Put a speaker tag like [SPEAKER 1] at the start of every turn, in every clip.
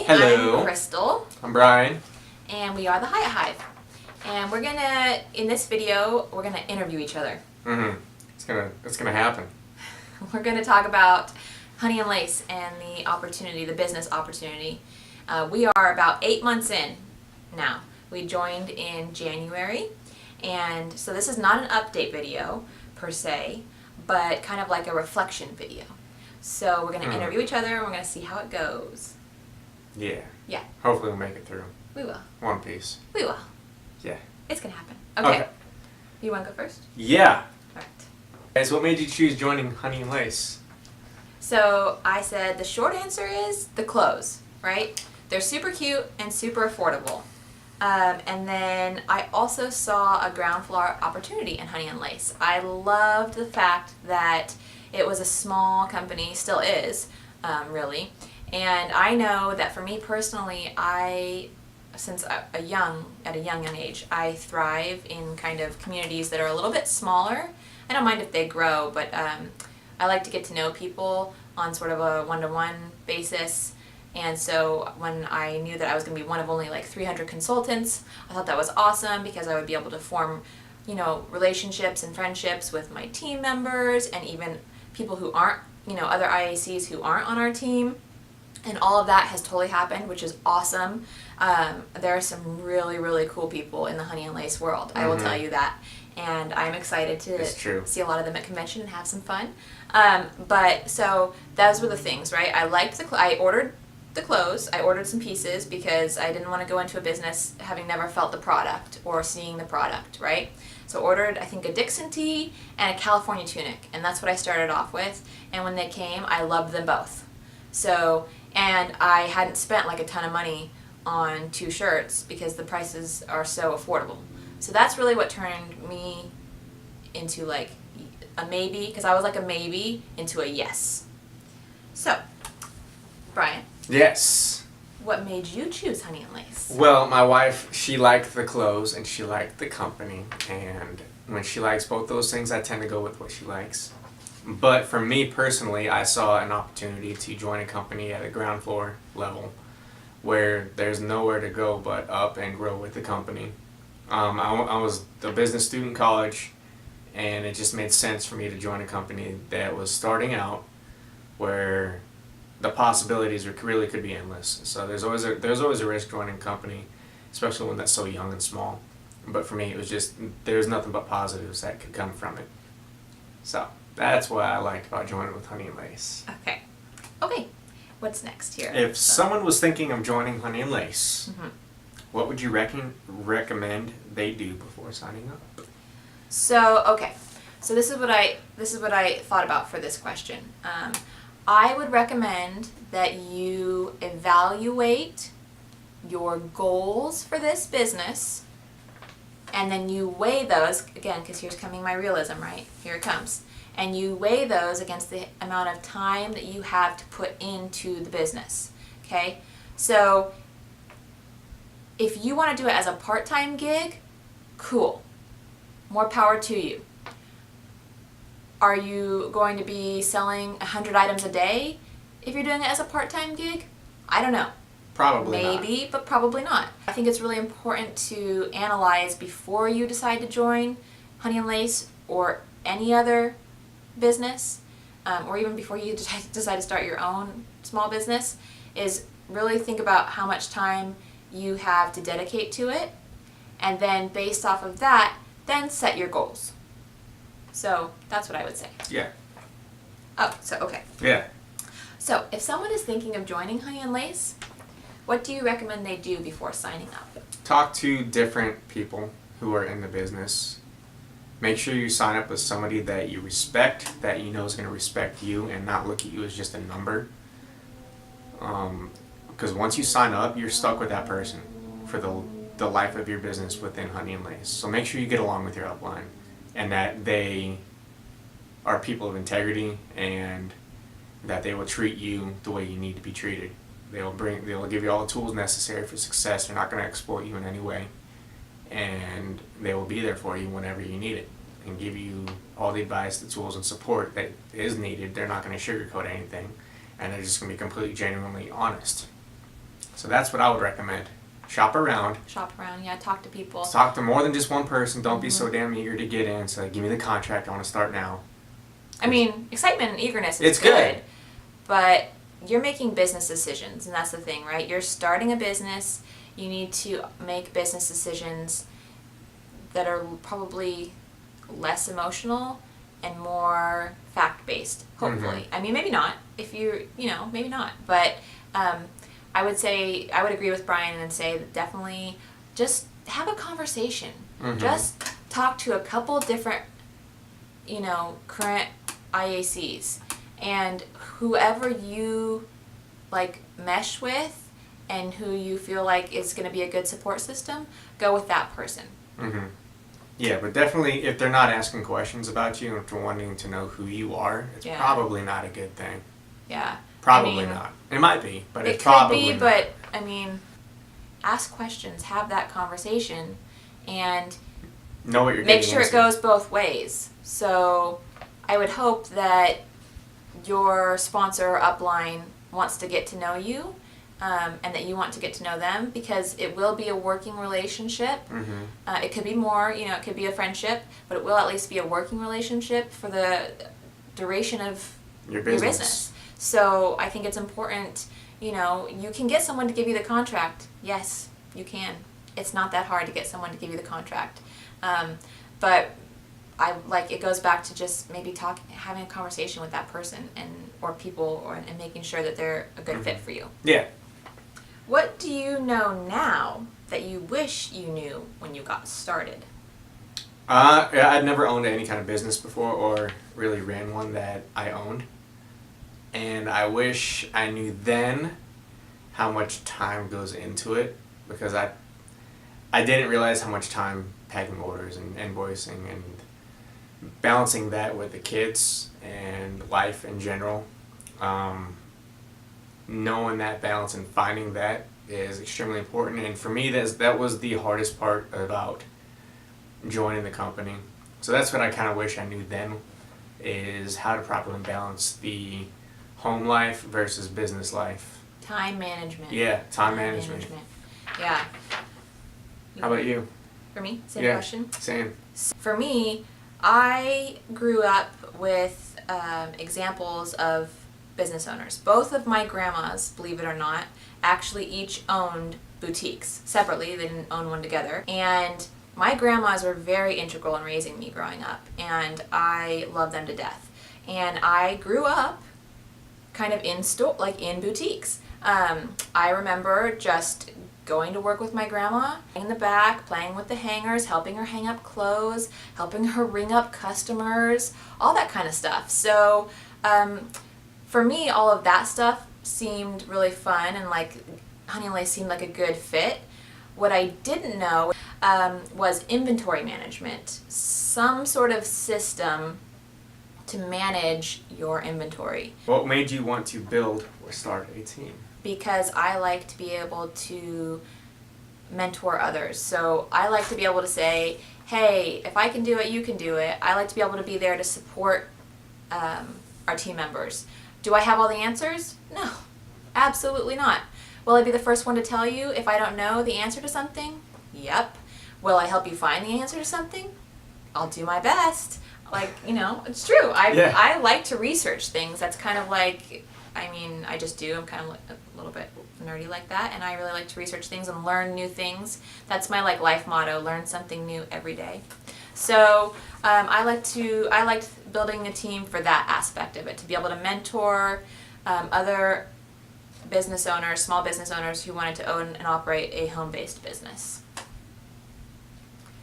[SPEAKER 1] Hello.
[SPEAKER 2] I'm Crystal.
[SPEAKER 1] I'm Brian.
[SPEAKER 2] And we are the Hyatt Hive. And we're gonna, in this video, we're gonna interview each other.
[SPEAKER 1] It's gonna happen.
[SPEAKER 2] We're gonna talk about Honey and Lace and the opportunity, the business opportunity. We are about 8 months in now. We joined in January, and so this is not an update video per se, but kind of like a reflection video. So we're gonna interview each other and we're gonna see how it goes.
[SPEAKER 1] Yeah.
[SPEAKER 2] Yeah.
[SPEAKER 1] Hopefully we'll make it through.
[SPEAKER 2] We will.
[SPEAKER 1] One piece.
[SPEAKER 2] We will.
[SPEAKER 1] Yeah.
[SPEAKER 2] It's gonna happen. Okay. You wanna go first?
[SPEAKER 1] Yeah.
[SPEAKER 2] Alright.
[SPEAKER 1] Okay, so what made you choose joining Honey and Lace?
[SPEAKER 2] So I said the short answer is the clothes, right? They're super cute and super affordable. And then I also saw a ground floor opportunity in Honey and Lace. I loved the fact that it was a small company, still is, really. And I know that for me personally, since at a young age, I thrive in kind of communities that are a little bit smaller. I don't mind if they grow, but I like to get to know people on sort of a one-to-one basis. And so when I knew that I was going to be one of only like 300 consultants, I thought that was awesome because I would be able to form, relationships and friendships with my team members and even people who aren't, other IACs who aren't on our team. And all of that has totally happened, which is awesome. There are some really, really cool people in the Honey and Lace world. I will tell you that. And I'm excited to see a lot of them at convention and have some fun. But so those were the things, right? I ordered the clothes. I ordered some pieces because I didn't want to go into a business having never felt the product or seeing the product, right? So ordered, I think, a Dixon tee and a California tunic. And that's what I started off with. And when they came, I loved them both. So, and I hadn't spent like a ton of money on 2 shirts because the prices are so affordable. So that's really what turned me into like a maybe, because I was like a maybe into a yes. So, Brian.
[SPEAKER 1] Yes.
[SPEAKER 2] What made you choose Honey and Lace?
[SPEAKER 1] Well, my wife, she liked the clothes and she liked the company. And when she likes both those things, I tend to go with what she likes. But for me personally, I saw an opportunity to join a company at a ground floor level where there's nowhere to go but up and grow with the company. I was a business student in college, and it just made sense for me to join a company that was starting out where the possibilities really could be endless. So there's always a risk joining a company, especially one that's so young and small. But for me, it was just, there's nothing but positives that could come from it. So that's what I liked about joining with Honey and Lace.
[SPEAKER 2] Okay. What's next here?
[SPEAKER 1] If someone was thinking of joining Honey and Lace, what would you recommend they do before signing up?
[SPEAKER 2] So this is what I thought about for this question. I would recommend that you evaluate your goals for this business, and then you weigh those again, because here's coming my realism, right? Here it comes. And you weigh those against the amount of time that you have to put into the business, okay? So if you want to do it as a part-time gig, cool. More power to you. Are you going to be selling 100 items a day if you're doing it as a part-time gig? I don't know.
[SPEAKER 1] Probably not.
[SPEAKER 2] Maybe, but probably not. I think it's really important to analyze before you decide to join Honey and Lace or any other business, or even before you decide to start your own small business, is really think about how much time you have to dedicate to it, and then based off of that, then set your goals. So that's what I would say.
[SPEAKER 1] Yeah.
[SPEAKER 2] Okay.
[SPEAKER 1] Yeah.
[SPEAKER 2] So if someone is thinking of joining Honey and Lace, what do you recommend they do before signing up?
[SPEAKER 1] Talk to different people who are in the business. Make sure you sign up with somebody that you respect, that you know is going to respect you and not look at you as just a number. Because once you sign up, you're stuck with that person for the life of your business within Honey and Lace. So make sure you get along with your upline and that they are people of integrity and that they will treat you the way you need to be treated. They'll give you all the tools necessary for success. They're not going to exploit you in any way. And they will be there for you whenever you need it and give you all the advice, the tools, and support that is needed. They're not going to sugarcoat anything, and they're just going to be completely genuinely honest. So that's what I would recommend. Shop around.
[SPEAKER 2] Shop around, yeah, talk to people.
[SPEAKER 1] Talk to more than just one person. Don't be so damn eager to get in. So give me the contract. I want to start now.
[SPEAKER 2] I mean, excitement and eagerness is
[SPEAKER 1] It's good.
[SPEAKER 2] But you're making business decisions, and that's the thing, right? You're starting a business. You need to make business decisions that are probably less emotional and more fact-based, hopefully. I mean, maybe not. If maybe not. But I would agree with Brian and say that definitely just have a conversation. Just talk to a couple different, current IACs, and whoever you mesh with and who you feel like is going to be a good support system, go with that person.
[SPEAKER 1] Yeah, but definitely if they're not asking questions about you and if they're wanting to know who you are, it's probably not a good thing.
[SPEAKER 2] Yeah.
[SPEAKER 1] Probably not. It might be, but it's
[SPEAKER 2] It
[SPEAKER 1] probably
[SPEAKER 2] could be,
[SPEAKER 1] not.
[SPEAKER 2] but I mean, ask questions, have that conversation, and
[SPEAKER 1] know what you're
[SPEAKER 2] make
[SPEAKER 1] getting
[SPEAKER 2] sure
[SPEAKER 1] into.
[SPEAKER 2] it goes both ways. So I would hope that your sponsor or upline wants to get to know you, and that you want to get to know them, because it will be a working relationship. It could be more, it could be a friendship, but it will at least be a working relationship for the duration of
[SPEAKER 1] Your business.
[SPEAKER 2] So I think it's important, you can get someone to give you the contract. Yes, you can. It's not that hard to get someone to give you the contract. But it goes back to just maybe having a conversation with that person or people and making sure that they're a good fit for you.
[SPEAKER 1] Yeah.
[SPEAKER 2] What do you know now that you wish you knew when you got started?
[SPEAKER 1] I'd never owned any kind of business before or really ran one that I owned. And I wish I knew then how much time goes into it, because I didn't realize how much time packing orders and invoicing and balancing that with the kids and life in general. Knowing that balance and finding that is extremely important. And for me, that was the hardest part about joining the company. So that's what I kind of wish I knew then, is how to properly balance the home life versus business life.
[SPEAKER 2] Time management.
[SPEAKER 1] Yeah, time management.
[SPEAKER 2] Yeah.
[SPEAKER 1] How about you?
[SPEAKER 2] For me, same
[SPEAKER 1] Yeah,
[SPEAKER 2] question.
[SPEAKER 1] Same.
[SPEAKER 2] For me, I grew up with examples of business owners. Both of my grandmas, believe it or not, actually each owned boutiques separately. They didn't own one together. And my grandmas were very integral in raising me growing up, and I love them to death. And I grew up kind of in boutiques. I remember just going to work with my grandma in the back, playing with the hangers, helping her hang up clothes, helping her ring up customers, all that kind of stuff. So for me, all of that stuff seemed really fun, and Honey and Lace seemed like a good fit. What I didn't know was inventory management, some sort of system to manage your inventory.
[SPEAKER 1] What made you want to build or start a team?
[SPEAKER 2] Because I like to be able to mentor others. So I like to be able to say, hey, if I can do it, you can do it. I like to be able to be there to support our team members. Do I have all the answers? No, absolutely not. Will I be the first one to tell you if I don't know the answer to something? Yep. Will I help you find the answer to something? I'll do my best. It's true. I like to research things. That's kind of I just do. I'm kind of a little bit nerdy like that, and I really like to research things and learn new things. That's my life motto: learn something new every day. So I liked building a team for that aspect of it, to be able to mentor other business owners, small business owners who wanted to own and operate a home-based business.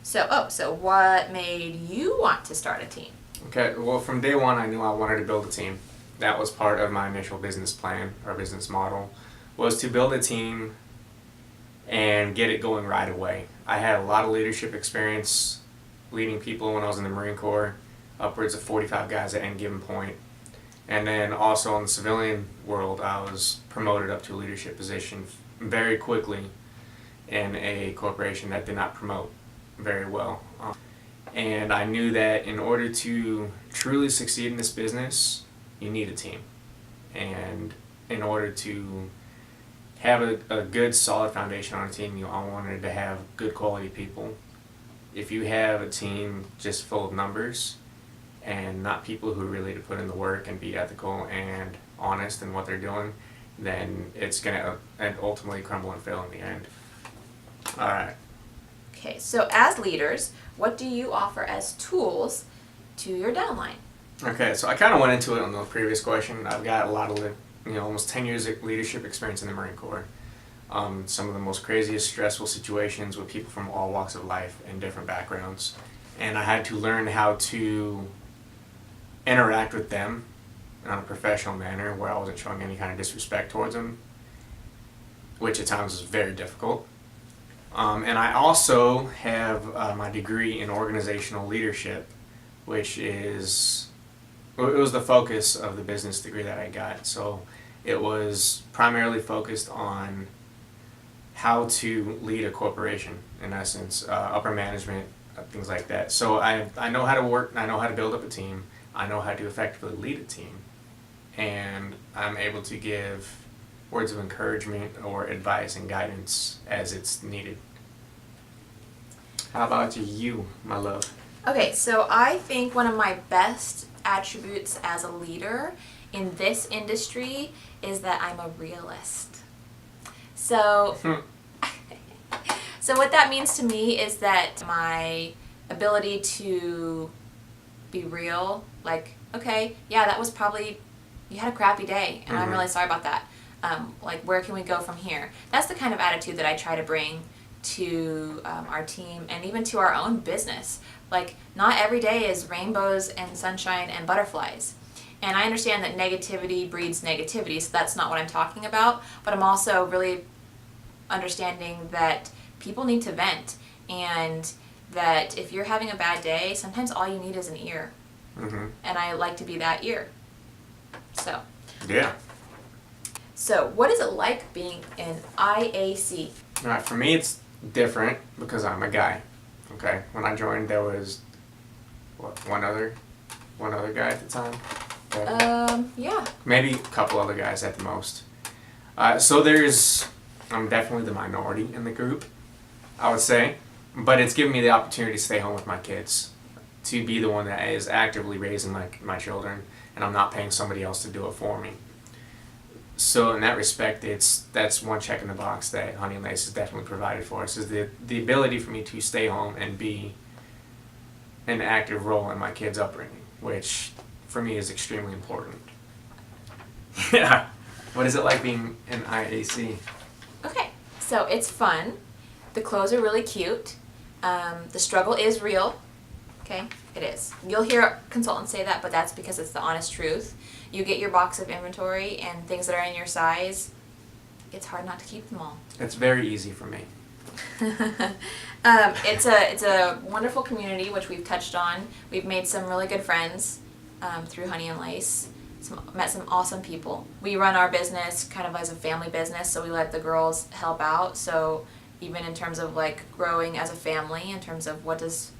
[SPEAKER 2] So what made you want to start a team?
[SPEAKER 1] Okay, well, from day one, I knew I wanted to build a team. That was part of my initial business plan, or business model, was to build a team and get it going right away. I had a lot of leadership experience leading people when I was in the Marine Corps, upwards of 45 guys at any given point. And then also in the civilian world, I was promoted up to a leadership position very quickly in a corporation that did not promote very well. And I knew that in order to truly succeed in this business, you need a team. And in order to have a good solid foundation on a team, you all wanted to have good quality people. If you have a team just full of numbers and not people who really to put in the work and be ethical and honest in what they're doing, then it's gonna ultimately crumble and fail in the end. All right.
[SPEAKER 2] Okay, so as leaders, what do you offer as tools to your downline?
[SPEAKER 1] Okay, so I kind of went into it on the previous question. I've got a lot of, almost 10 years of leadership experience in the Marine Corps. Some of the most craziest, stressful situations with people from all walks of life and different backgrounds. And I had to learn how to interact with them in a professional manner where I wasn't showing any kind of disrespect towards them, which at times was very difficult. And I also have my degree in organizational leadership, which is, it was the focus of the business degree that I got. So it was primarily focused on how to lead a corporation, in essence, upper management, things like that. So I know how to work, I know how to build up a team, I know how to effectively lead a team, and I'm able to give words of encouragement or advice and guidance as it's needed. How about you, my love?
[SPEAKER 2] Okay, so I think one of my best attributes as a leader in this industry is that I'm a realist. So, so what that means to me is that my ability to be real, like, okay, yeah, that was probably, you had a crappy day, and I'm really sorry about that. Like, where can we go from here? That's the kind of attitude that I try to bring to our team and even to our own business. Like, not every day is rainbows and sunshine and butterflies. And I understand that negativity breeds negativity, so that's not what I'm talking about. But I'm also really understanding that people need to vent, and that if you're having a bad day, sometimes all you need is an ear. And I like to be that ear. So.
[SPEAKER 1] Yeah.
[SPEAKER 2] So, what is it like being an IAC?
[SPEAKER 1] All right, for me it's different because I'm a guy. Okay, when I joined there was one other guy at the time. Okay.
[SPEAKER 2] Yeah.
[SPEAKER 1] Maybe a couple other guys at the most. So I'm definitely the minority in the group, I would say, but it's given me the opportunity to stay home with my kids, to be the one that is actively raising my children, and I'm not paying somebody else to do it for me. So in that respect, that's one check in the box that Honey and Lace has definitely provided for us, is the ability for me to stay home and be an active role in my kids' upbringing, which for me is extremely important. Yeah. What is it like being an IAC?
[SPEAKER 2] Okay, so it's fun. The clothes are really cute. The struggle is real. Okay, it is. You'll hear consultants say that, but that's because it's the honest truth. You get your box of inventory and things that are in your size, it's hard not to keep them all.
[SPEAKER 1] It's very easy for me.
[SPEAKER 2] It's a wonderful community, which we've touched on. We've made some really good friends through Honey and Lace. Met some awesome people. We run our business kind of as a family business, so we let the girls help out. So even in terms of like growing as a family, in terms of what does,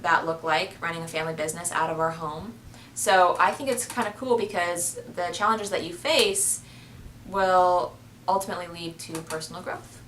[SPEAKER 2] that look like, running a family business out of our home. So I think it's kind of cool because the challenges that you face will ultimately lead to personal growth.